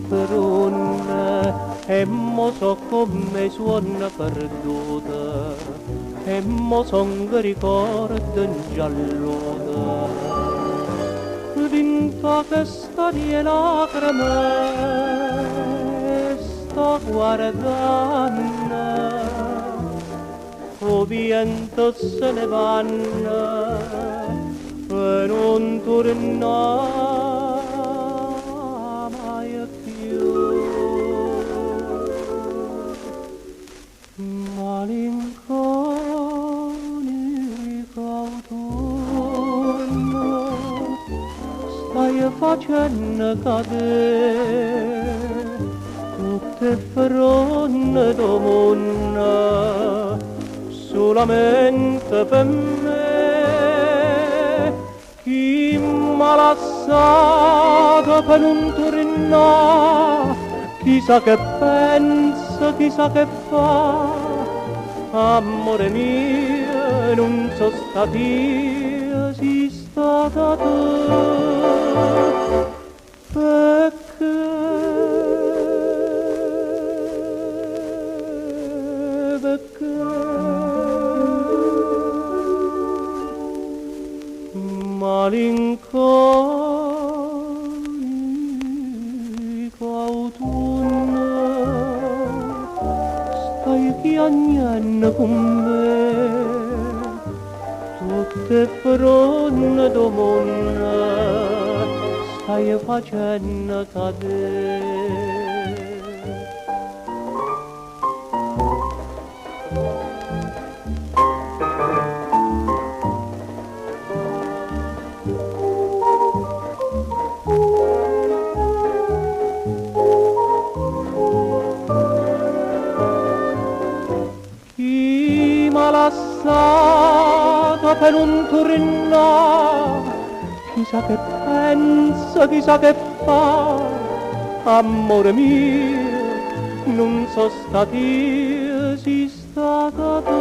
frone e mo so come suona perduta e mo son che ricordo in gialluta dinto che storie lacrime sto guardando o vento se ne vanno e non torna mai più. Malinconico autunno stai facendo cadere tutte fronte do mondo solamente per me. Chi m'ha lasciato per non tornare, chissà che pensa, chissà che fa. Amore mio, non so stata io, sei stata tu. Perché malinconico autunno stai piangendo con me tutte fronte do mondo stai facendo cadere. M'ha lasciato per non tornare, chissà che pensa, chissà che fa. Amore mio, non so stata io, sei stata tu.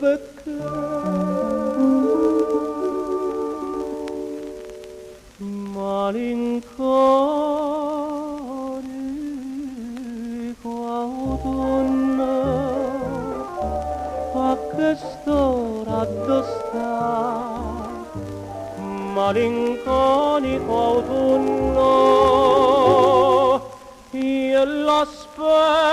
Perché malinconico autunno a che st'ora sta malinconico autunno io l'aspetto